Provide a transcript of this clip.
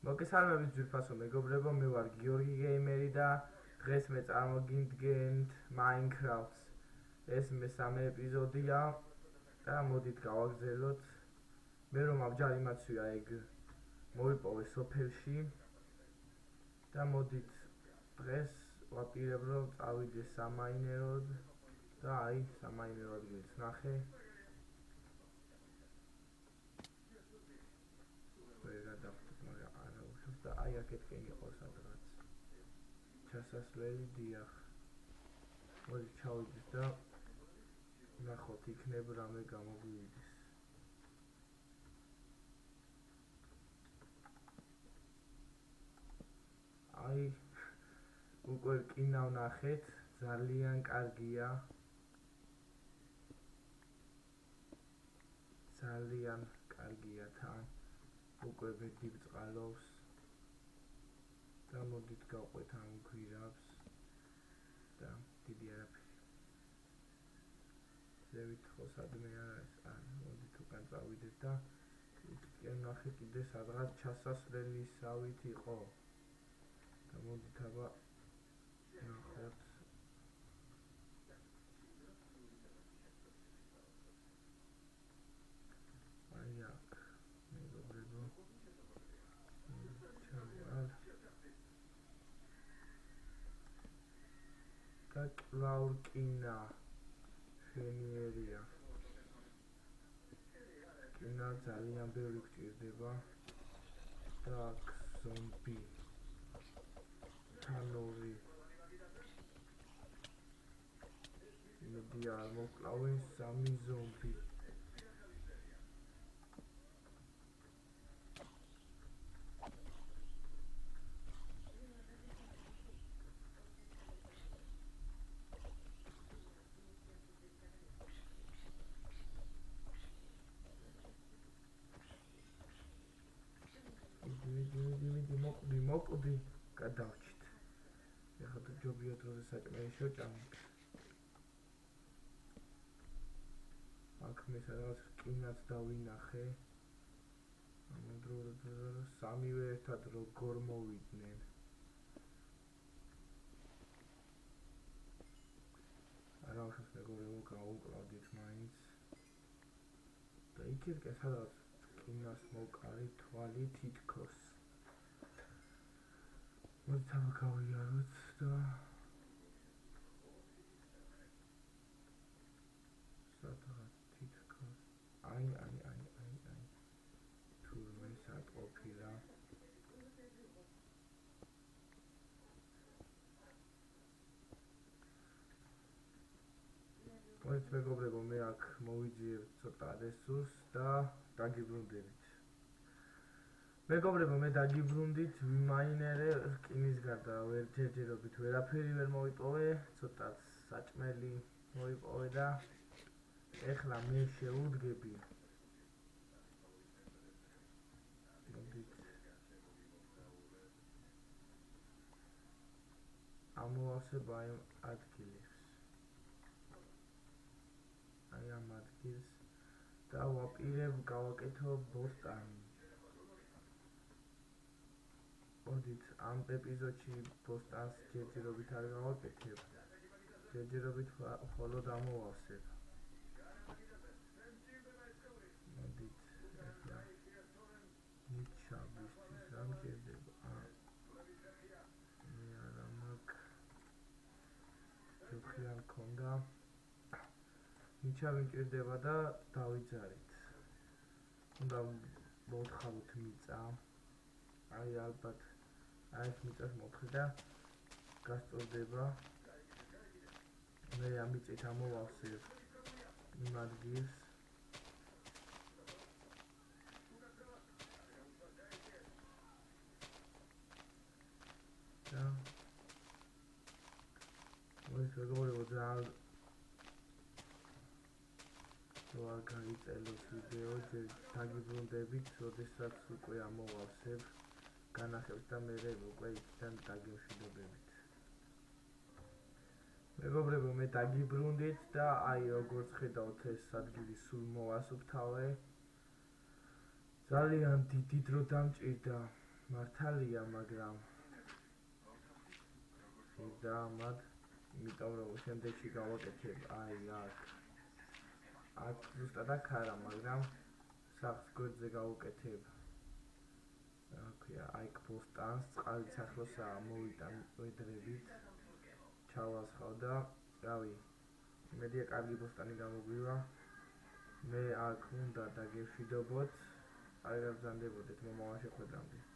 მოგესალმებით ძვირფასო მეგობრებო, მე ვარ გიორგი გეიმერი და დღეს მე წარმოგიდგენთ Minecraft-ს. ეს მესამე ეპიზოდია და მოდით გავაგრძელოთ. მე რომ ამჯერიმაცვია ეგ მოვიპოვე სოფელში და მოდით დღეს ვაპირებ რომ წავიდე სამაინეროდ და აი სამაინერო ადგილს ნახე. და აი აქეთკენ იყო სადღაც ჩასასვლელი დიახ. მოდით ჩავიდეთ და ნახოთ იქნებ რამე გამოგვივიდეს. აი უკვე რკინა ვნახეთ, ძალიან კარგია. ძალიან კარგია თან. უკვე ბედი ბწყალობს. და მოდით გავყვეთ ამ გვირაბს და დიდი არაფერი. ზევით ხო სადმე არ არის. მოდით უკან წავიდეთ და იქიდან ნახე კიდე სადღაც ჩასასვლელისავით იყო. და მოდით აბა ნახოთ. აი აქ მეგობრებო. და კვლავ რკინა შენიერია. რკინა ძალიან ბევრი გვჭირდება და აქ ზომბი თანური მიდი არ მოკლავენ 3 ზომბი. მოკვდი გადავჭით. ეხლა თუ ჯობია დროზე საჭმელი შევჭამთ. აქ მე სადღაც რკინაც დავინახე. ამ დროზე სამივე ერთად როგორ მოვიდნენ. არა უშავს მეგობრებო, გავუკლავდით მაინც. და იქეთკენ სადღაც რკინას მოკარი თვალი თითქოს. მოდით აბა გავიაროთ და სადღაც თითქოს აი თურმე სად ყოფილა. მოდით მეგობრებო, მე აქ მოვიძიებ ცოტა რესურს და დაგიბრუნდებით. მეგობრებო, მე დაგიბრუნდით, ვიმაინერე რკინის გარდა ჯერჯერობით ვერაფერი ვერ მოვიპოვე, ცოტაც საჭმელი მოვიპოვე და ეხლა მე შევუდგები. მოდით ამოვავსებ აი ადგილებს. აი ამ ადგილს და ვაპირებ გავაკეთო ბოსტანი. მოდით ამ ეპიზოდში ბოსტანს ჯერჯერობით არ გავაკეთებ. ჯერჯერობით მხოლოდ ამოვავსებ. მოდით ეხლა ნიჩაბისთვის რა მჭირდება? მე არა მაქვს. ჯოხი არ მქონდა. ნიჩაბი მჭირდება და დავიძარით. უნდა მოთხავთ მიწა. აი ალბათ აი მიწას მოთხე და გასწორდება. მე ამ მიწით ამოვავსებ იმ ადგილს. და მოდით მეგობრებო, ძალიან რო არ გაიწელოს ვიდეო, დაგიბრუნდებით, როდესაც უკვე ამოვავსებ განახებს და მე უკვე იქიდან დაგემშვიდობებით. მეგობრებო, მე დაგიბრუნდით და აი როგორც ხედავთ ეს ადგილი სულ მოვასუფთავე. ძალიან დიდი დრო დამჭირდა მართალია, მაგრამ და მათ იმიტომ რომ შემდეგში გავაკეთებ აი აქ ზუსტად აქ არა, მაგრამ სახს გვერდზე გავუკეთებ რა ქვია, აი პოსტანს წყალიც ახლოსაა, მოვიტან ვედრებით ჩავასხავ და რავი მედია კარგი პოსტანი გამოგვივა მე აქ უნდა დაგეშვიდობოთ, არ გაბრძანდებოდეთ მომავალ შეხვედრამდე.